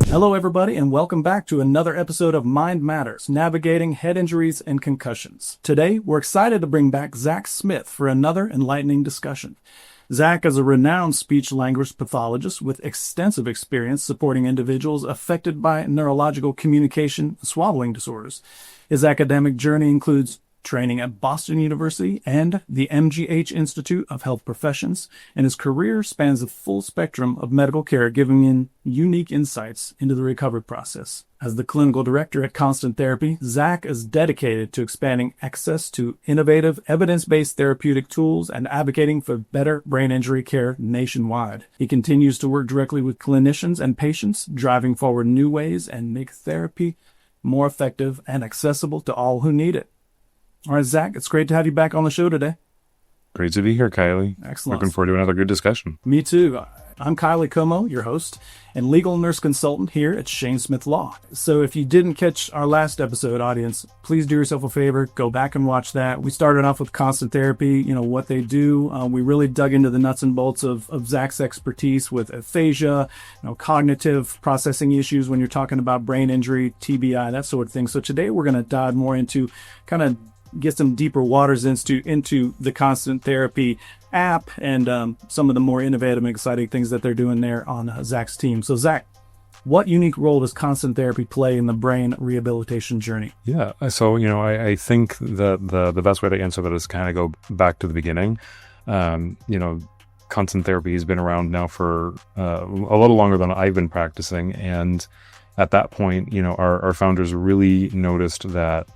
Hello, everybody, and welcome back to another episode of Mind Matters, Navigating Head Injuries and Concussions. Today, we're excited to bring back Zach Smith for another enlightening discussion. Zach is a renowned speech-language pathologist with extensive experience supporting individuals affected by neurological communication and swallowing disorders. His academic journey includes training at Boston University and the MGH Institute of Health Professions, and his career spans the full spectrum of medical care, giving him unique insights into the recovery process. As the clinical director at Constant Therapy, Zach is dedicated to expanding access to innovative, evidence-based therapeutic tools and advocating for better brain injury care nationwide. He continues to work directly with clinicians and patients, driving forward new ways and make therapy more effective and accessible to all who need it. All right, Zach, it's great to have you back on the show today. Great to be here, Kiley. Excellent. Looking forward to another good discussion. Me too. I'm Kiley Como, your host and legal nurse consultant here at Shane Smith Law. So if you didn't catch our last episode, audience, please do yourself a favor, go back and watch that. We started off with Constant Therapy, what they do. We really dug into the nuts and bolts of Zach's expertise with aphasia, cognitive processing issues when you're talking about brain injury, TBI, that sort of thing. So today we're going to dive more into kind of get some deeper waters into the Constant Therapy app and some of the more innovative and exciting things that they're doing there on Zach's team. So Zach, what unique role does Constant Therapy play in the brain rehabilitation journey? Yeah, so I think that the best way to answer that is kind of go back to the beginning. Constant Therapy has been around now for a little longer than I've been practicing, and at that point, our founders really noticed that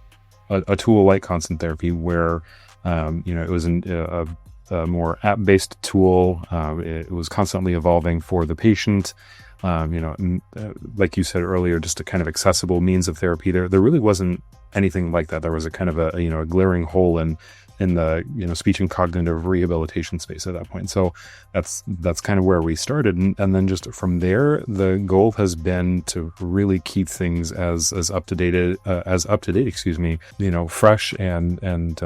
a tool like Constant Therapy, where it was a more app-based tool. It was constantly evolving for the patient. Like you said earlier, just a kind of accessible means of therapy. There really wasn't anything like that. There was a kind of a glaring hole in the speech and cognitive rehabilitation space at that point. So that's kind of where we started, and then just from there, the goal has been to really keep things as up to date, fresh and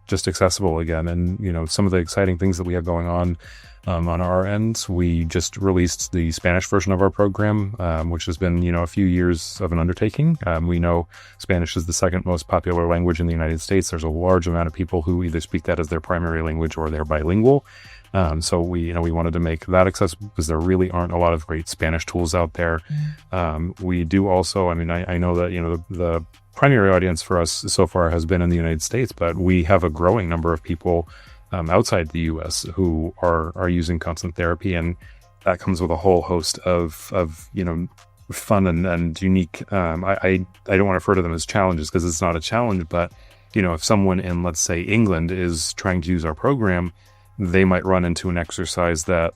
just accessible again. And some of the exciting things that we have going on our end, we just released the Spanish version of our program, which has been a few years of an undertaking. We know Spanish is the second most popular language in the United States. There's a large amount of people who either speak that as their primary language or they're bilingual. So we wanted to make that accessible because there really aren't a lot of great Spanish tools out there. We do also, I know that the primary audience for us so far has been in the United States, but we have a growing number of people outside the U.S. who are using Constant Therapy, and that comes with a whole host of fun and unique. I don't want to refer to them as challenges because it's not a challenge, but if someone in, let's say, England is trying to use our program, they might run into an exercise that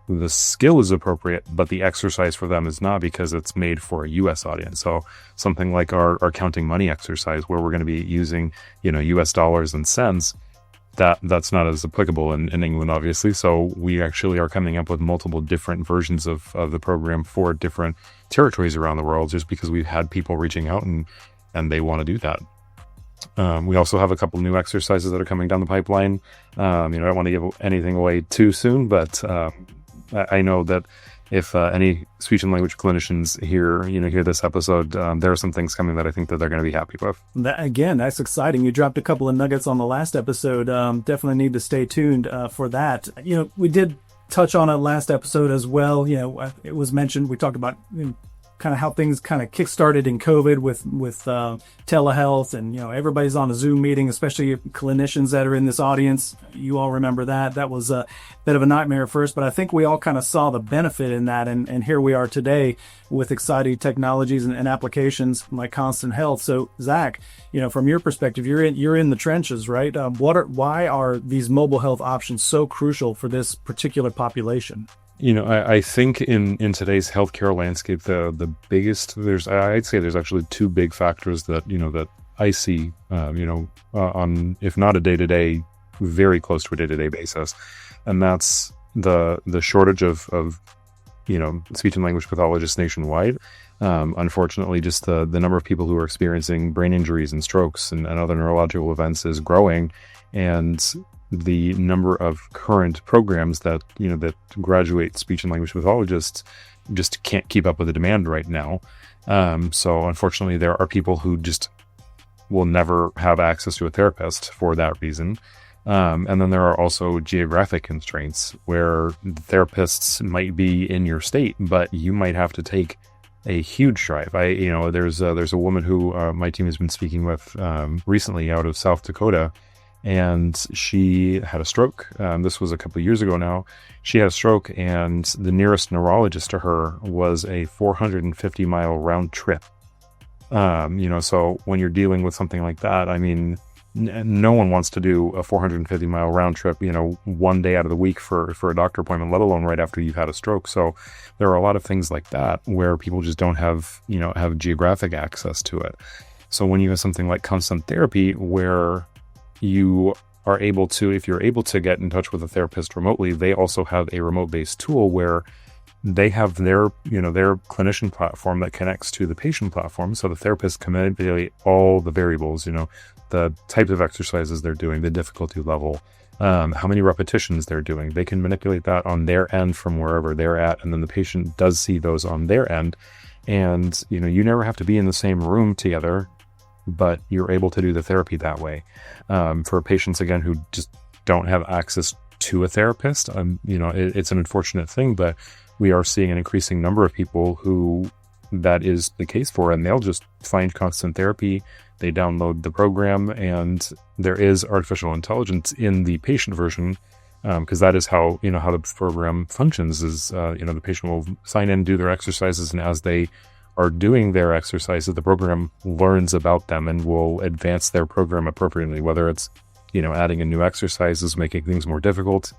the skill is appropriate, but the exercise for them is not because it's made for a U.S. audience. So something like our counting money exercise, where we're going to be using, U.S. dollars and cents, that's not as applicable in England, obviously. So we actually are coming up with multiple different versions of the program for different territories around the world, just because we've had people reaching out and they want to do that. We also have a couple new exercises that are coming down the pipeline. I don't want to give anything away too soon, but I know that if any speech and language clinicians hear this episode, there are some things coming that I think that they're going to be happy with. That's exciting. You dropped a couple of nuggets on the last episode. Definitely need to stay tuned for that. We did touch on it last episode as well. It was mentioned. We talked about kind of how things kind of kickstarted in COVID with telehealth, and everybody's on a Zoom meeting, especially clinicians that are in this audience. You all remember that was a bit of a nightmare at first, but I think we all kind of saw the benefit in that, and here we are today with exciting technologies and applications like Constant Health. So Zach, from your perspective, you're in the trenches, right? Why are these mobile health options so crucial for this particular population? I think in today's healthcare landscape, the biggest, I'd say there's actually two big factors that I see, on, if not a day-to-day, very close to a day-to-day basis. And that's the shortage of speech and language pathologists nationwide. Unfortunately, just the number of people who are experiencing brain injuries and strokes and other neurological events is growing. And the number of current programs that graduate speech and language pathologists just can't keep up with the demand right now. So unfortunately, there are people who just will never have access to a therapist for that reason. And then there are also geographic constraints where therapists might be in your state, but you might have to take a huge drive. There's a woman who my team has been speaking with recently out of South Dakota, and she had a stroke. This was a couple of years ago now. She had a stroke, and the nearest neurologist to her was a 450-mile round trip. So when you're dealing with something like that, I mean, no one wants to do a 450-mile round trip, one day out of the week for a doctor appointment, let alone right after you've had a stroke. So there are a lot of things like that where people just don't have geographic access to it. So when you have something like constant therapy, where you are able to, if you're able to get in touch with a therapist remotely, they also have a remote-based tool where they have their clinician platform that connects to the patient platform. So the therapist can manipulate all the variables, the types of exercises they're doing, the difficulty level, how many repetitions they're doing. They can manipulate that on their end from wherever they're at. And then the patient does see those on their end. And, you never have to be in the same room together, but you're able to do the therapy that way. For patients, again, who just don't have access to a therapist, it's an unfortunate thing, but we are seeing an increasing number of people who that is the case for, and they'll just find constant therapy. They download the program, and there is artificial intelligence in the patient version, because that is how the program functions. Is the patient will sign in, do their exercises, and as they are doing their exercises, the program learns about them and will advance their program appropriately, whether it's adding in new exercises, making things more difficult,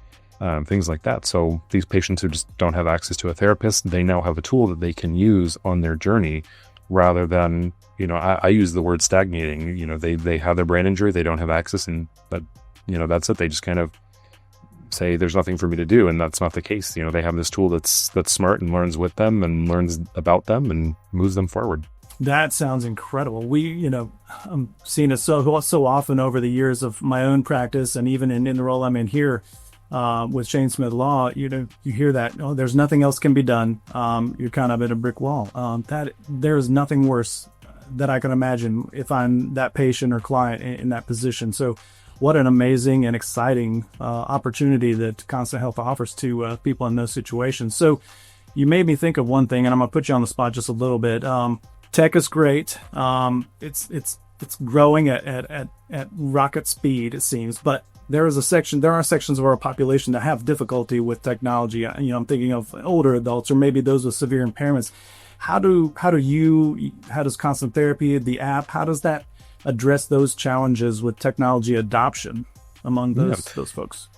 things like that. So these patients who just don't have access to a therapist, they now have a tool that they can use on their journey, rather than I use the word stagnating. They have their brain injury, they don't have access, but that's it. They just kind of say there's nothing for me to do, and that's not the case. They have this tool that's smart and learns with them and learns about them and moves them forward. That sounds incredible. I'm seeing it so often over the years of my own practice, and even in the role I'm in here with Shane Smith Law. You hear that, there's nothing else can be done. You're kind of at a brick wall. That there is nothing worse that I can imagine if I'm that patient or client in that position. So what an amazing and exciting opportunity that Constant Health offers to people in those situations. So you made me think of one thing, and I'm going to put you on the spot just a little bit. Tech is great. It's growing at rocket speed, it seems, but there are sections of our population that have difficulty with technology. I'm thinking of older adults, or maybe those with severe impairments. How does Constant Therapy, the app, how does that address those challenges with technology adoption among those folks?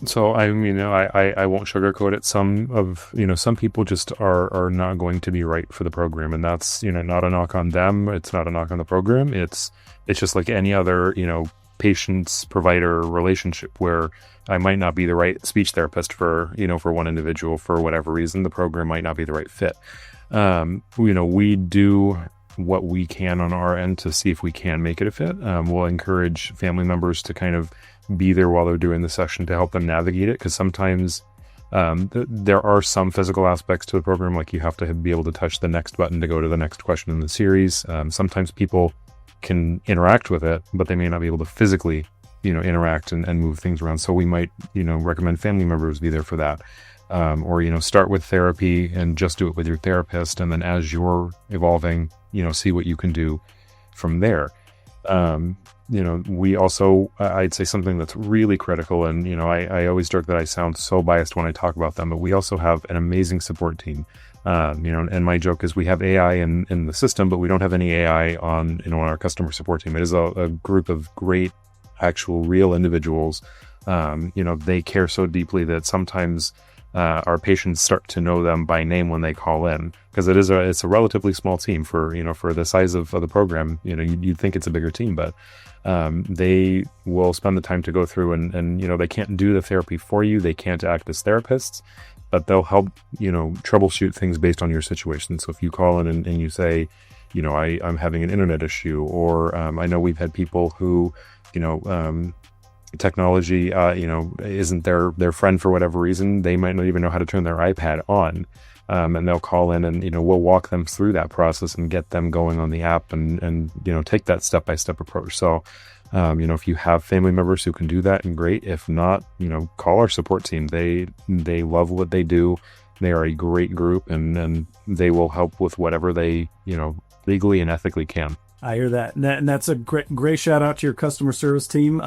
So I won't sugarcoat it. Some people just are not going to be right for the program, and that's not a knock on them. It's not a knock on the program. It's just like any other patient's provider relationship, where I might not be the right speech therapist for one individual for whatever reason. The program might not be the right fit. We do what we can on our end to see if we can make it a fit. We'll encourage family members to kind of be there while they're doing the session to help them navigate it, because sometimes there are some physical aspects to the program, like you have to be able to touch the next button to go to the next question in the series. Sometimes people can interact with it, but they may not be able to physically interact and move things around. So we might recommend family members be there for that. Or start with therapy and just do it with your therapist, and then as you're evolving, see what you can do from there. We also, I'd say something that's really critical, and I always joke that I sound so biased when I talk about them, but we also have an amazing support team. And my joke is we have AI in the system, but we don't have any AI on our customer support team. It is a group of great, actual, real individuals. They care so deeply that sometimes our patients start to know them by name when they call in, because it's a relatively small team for the size of the program. You'd think it's a bigger team, but they will spend the time to go through and they can't do the therapy for you. They can't act as therapists, but they'll help troubleshoot things based on your situation. So if you call in and you say, I'm having an internet issue, or I know we've had people who technology, isn't their friend for whatever reason, they might not even know how to turn their iPad on. And they'll call in and, we'll walk them through that process and get them going on the app and take that step-by-step approach. So, if you have family members who can do that, and great. If not, call our support team. They love what they do. They are a great group, and they will help with whatever they, legally and ethically can. I hear that. And that's a great shout out to your customer service team.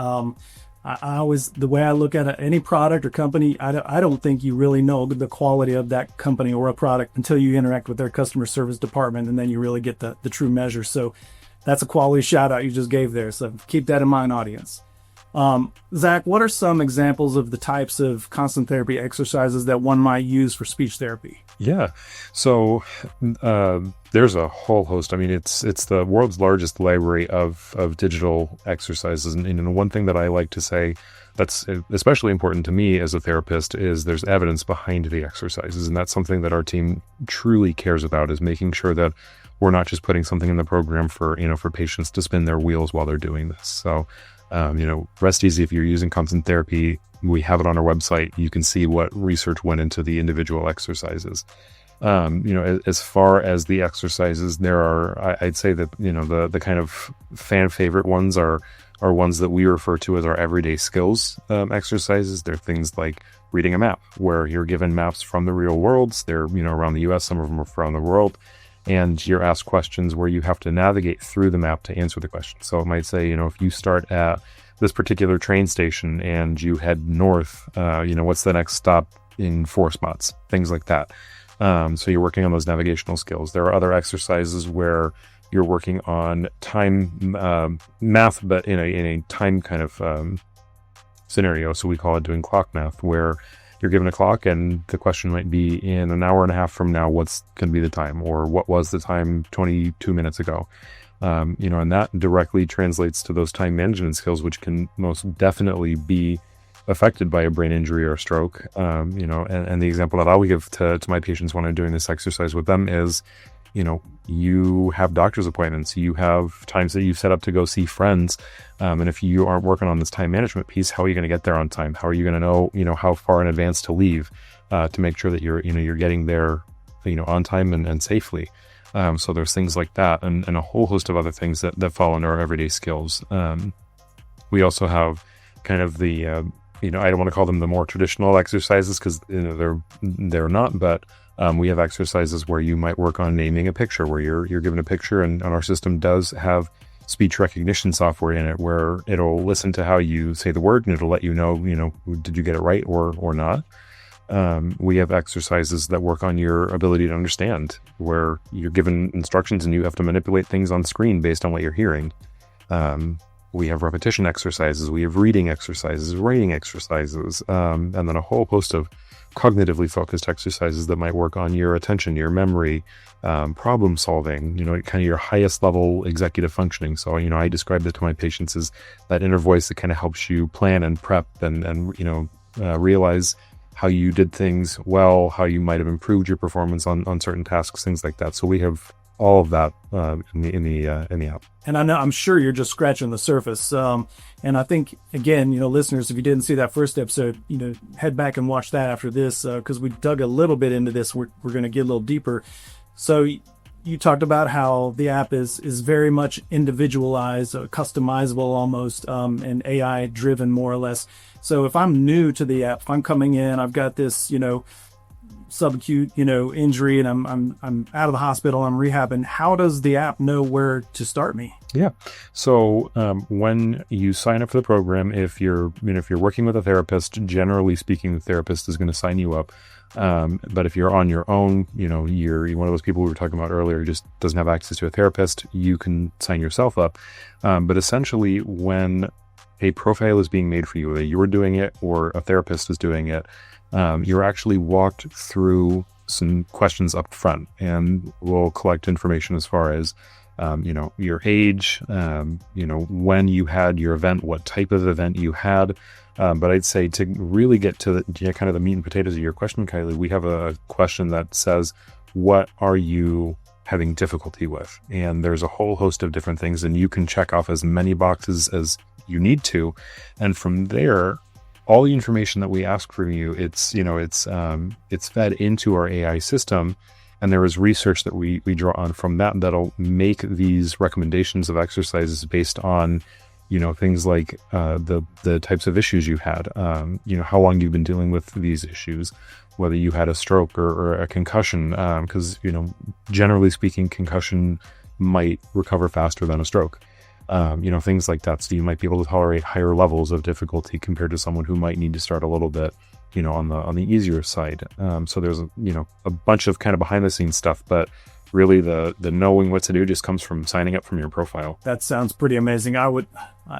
I always, the way I look at it, any product or company, I don't think you really know the quality of that company or a product until you interact with their customer service department, and then you really get the true measure. So that's a quality shout out you just gave there. So keep that in mind, audience. Zach, what are some examples of the types of constant therapy exercises that one might use for speech therapy? Yeah. So, there's a whole host. I mean, it's the world's largest library of digital exercises. And one thing that I like to say that's especially important to me as a therapist is there's evidence behind the exercises. And that's something that our team truly cares about, is making sure that we're not just putting something in the program for patients to spin their wheels while they're doing this. So, rest easy. If you're using constant therapy, we have it on our website. You can see what research went into the individual exercises. As far as the exercises, there are, I'd say that, the kind of fan favorite ones are ones that we refer to as our everyday skills exercises. They're things like reading a map, where you're given maps from the real world. They're, around the US, some of them are around the world. And you're asked questions where you have to navigate through the map to answer the question. So it might say, if you start at this particular train station and you head north, what's the next stop in 4 spots? Things like that. So you're working on those navigational skills. There are other exercises where you're working on time math, but in a time kind of scenario. So we call it doing clock math, where you're given a clock and the question might be, in an hour and a half from now, what's going to be the time, or what was the time 22 minutes ago? And that directly translates to those time management skills, which can most definitely be affected by a brain injury or a stroke. And the example that I would give to my patients when I'm doing this exercise with them is, you have doctor's appointments, you have times that you set up to go see friends. And if you aren't working on this time management piece, how are you going to get there on time? How are you going to know, how far in advance to leave, to make sure that you're getting there, on time and safely. So there's things like that, and a whole host of other things that fall under our everyday skills. We also have kind of the, I don't want to call them the more traditional exercises, because they're not, but we have exercises where you might work on naming a picture, where you're given a picture, and our system does have speech recognition software in it, where it'll listen to how you say the word, and it'll let you know, did you get it right or not. We have exercises that work on your ability to understand, where you're given instructions and you have to manipulate things on screen based on what you're hearing. We have repetition exercises, we have reading exercises, writing exercises, and then a whole host of cognitively focused exercises that might work on your attention, your memory, problem solving, kind of your highest level executive functioning. So, I describe it to my patients as that inner voice that kind of helps you plan and prep and realize how you did things well, how you might have improved your performance on certain tasks, things like that. So we have all of that in the app. And I'm sure you're just scratching the surface. And I think, again, listeners, if you didn't see that first episode, head back and watch that after this, because we dug a little bit into this. We're going to get a little deeper. So you talked about how the app is very much individualized, customizable almost, and AI driven more or less. So if I'm new to the app, if I'm coming in, I've got this, subacute, injury, and I'm out of the hospital, I'm rehabbing. How does the app know where to start me? Yeah. So when you sign up for the program, if you're working with a therapist, generally speaking, the therapist is going to sign you up. But if you're on your own, you're one of those people we were talking about earlier, who just doesn't have access to a therapist, you can sign yourself up. But essentially, when a profile is being made for you, whether you're doing it or a therapist is doing it, you're actually walked through some questions up front, and we'll collect information as far as, your age, when you had your event, what type of event you had. But I'd say to really get to kind of the meat and potatoes of your question, Kiley, we have a question that says, what are you having difficulty with. And there's a whole host of different things, and you can check off as many boxes as you need to. And from there, all the information that we ask from you, it's fed into our AI system. And there is research that we draw on from that'll make these recommendations of exercises based on, things like the types of issues you had, how long you've been dealing with these issues, whether you had a stroke or a concussion, because, generally speaking, concussion might recover faster than a stroke. Things like that. So you might be able to tolerate higher levels of difficulty compared to someone who might need to start a little bit, on the easier side. So there's a bunch of kind of behind the scenes stuff, but really the knowing what to do just comes from signing up from your profile. That sounds pretty amazing.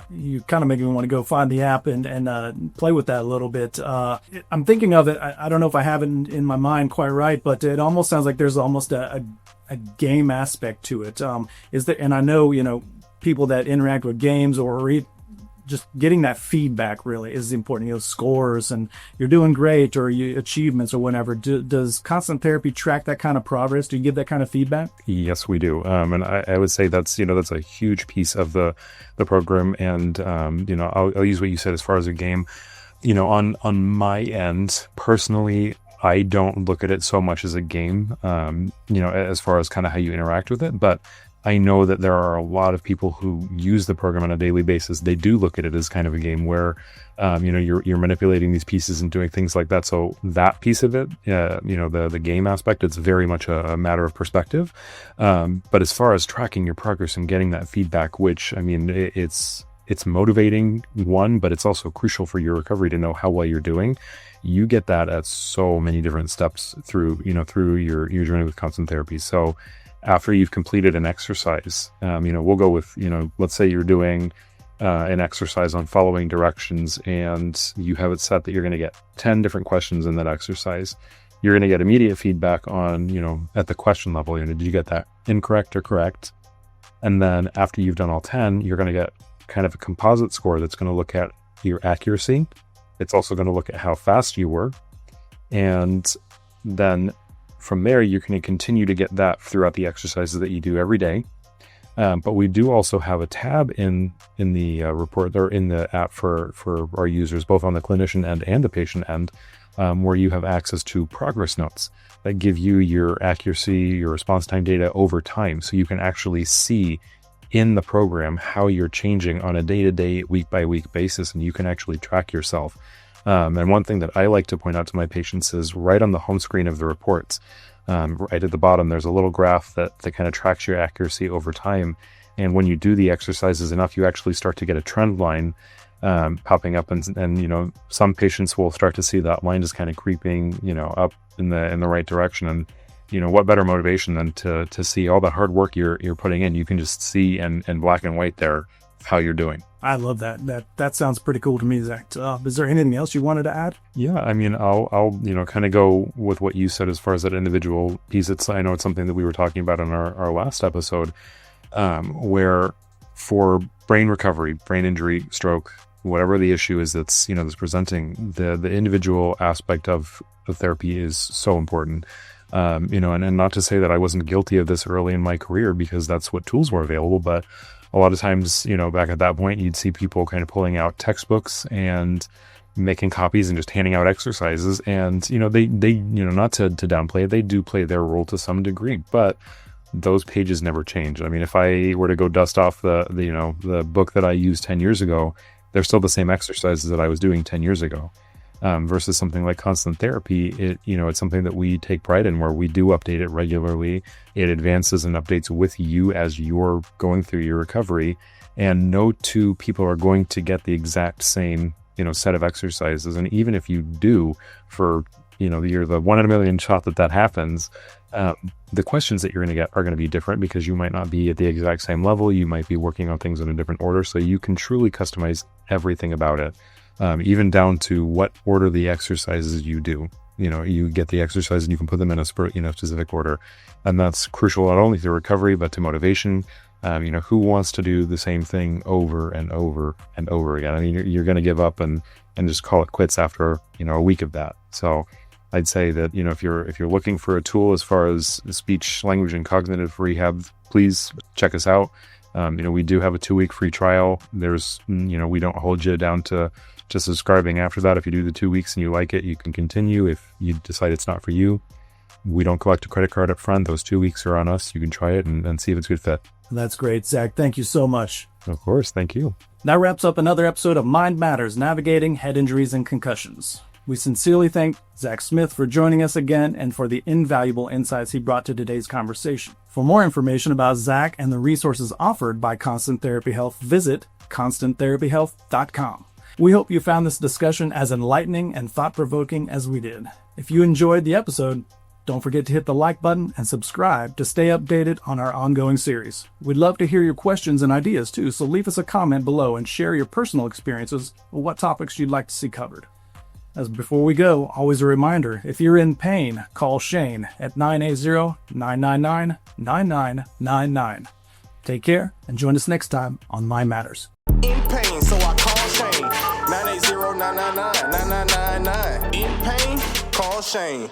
You kind of make me want to go find the app and play with that a little bit. I'm thinking of it. I don't know if I have it in my mind quite right, but it almost sounds like there's almost a game aspect to it. And I know, people that interact with games or just getting that feedback really is important. Scores and you're doing great or achievements or whatever. Does Constant Therapy track that kind of progress? Do you give that kind of feedback? Yes, we do. And I would say that's a huge piece of the program. And, I'll use what you said as far as a game, on my end, personally, I don't look at it so much as a game, as far as kind of how you interact with it, but I know that there are a lot of people who use the program on a daily basis. They do look at it as kind of a game where, you're manipulating these pieces and doing things like that. So that piece of it, the game aspect, it's very much a matter of perspective. But as far as tracking your progress and getting that feedback, which, it's motivating, one, but it's also crucial for your recovery to know how well you're doing. You get that at so many different steps through your journey with Constant Therapy. So after you've completed an exercise, we'll go with, let's say you're doing an exercise on following directions and you have it set that you're going to get 10 different questions in that exercise. You're going to get immediate feedback on, at the question level, did you get that incorrect or correct? And then after you've done all 10, you're going to get kind of a composite score that's going to look at your accuracy. It's also going to look at how fast you were. And then from there, you're going to continue to get that throughout the exercises that you do every day. But we do also have a tab in the report or in the app for our users, both on the clinician end and the patient end, where you have access to progress notes that give you your accuracy, your response time data over time. So you can actually see in the program how you're changing on a day-to-day, week-by-week basis, and you can actually track yourself. And one thing that I like to point out to my patients is right on the home screen of the reports, right at the bottom, there's a little graph that kind of tracks your accuracy over time. And when you do the exercises enough, you actually start to get a trend line popping up. And some patients will start to see that line just kind of creeping, up in the right direction. And, what better motivation than to see all the hard work you're putting in. You can just see in black and white there how you're doing. I love that. That sounds pretty cool to me, Zach. Is there anything else you wanted to add? Yeah, I'll kind of go with what you said as far as that individual piece. I know it's something that we were talking about in our last episode, where for brain recovery, brain injury, stroke, whatever the issue is that's presenting, the individual aspect of therapy is so important. And not to say that I wasn't guilty of this early in my career because that's what tools were available, but a lot of times, back at that point, you'd see people kind of pulling out textbooks and making copies and just handing out exercises. And, they not to downplay it, they do play their role to some degree, but those pages never change. If I were to go dust off the book that I used 10 years ago, they're still the same exercises that I was doing 10 years ago. Versus something like Constant Therapy, it's something that we take pride in, where we do update it regularly. It advances and updates with you as you're going through your recovery, and no two people are going to get the exact same, set of exercises. And even if you do, for, you're the 1 in a million shot that happens, the questions that you're going to get are going to be different because you might not be at the exact same level. You might be working on things in a different order. So you can truly customize everything about it. Even down to what order the exercises you do. You get the exercise and you can put them in a specific order. And that's crucial not only to recovery, but to motivation. Who wants to do the same thing over and over and over again? You're going to give up and just call it quits after, a week of that. So I'd say that, if you're looking for a tool as far as speech, language, and cognitive rehab, please check us out. We do have a 2-week free trial. We don't hold you down to just subscribing after that. If you do the 2 weeks and you like it, you can continue. If you decide it's not for you, we don't collect a credit card up front. Those 2 weeks are on us. You can try it and see if it's a good fit. That's great, Zach. Thank you so much. Of course. Thank you. That wraps up another episode of Mind Matters, Navigating Head Injuries and Concussions. We sincerely thank Zach Smith for joining us again and for the invaluable insights he brought to today's conversation. For more information about Zach and the resources offered by Constant Therapy Health, visit constanttherapyhealth.com. We hope you found this discussion as enlightening and thought-provoking as we did. If you enjoyed the episode, don't forget to hit the like button and subscribe to stay updated on our ongoing series. We'd love to hear your questions and ideas too, so leave us a comment below and share your personal experiences or what topics you'd like to see covered. As before we go, always a reminder, if you're in pain, call Shane at 980-999-9999. Take care and join us next time on Mind Matters. In pain, so I call Shane. 980-999-9999. In pain, call Shane.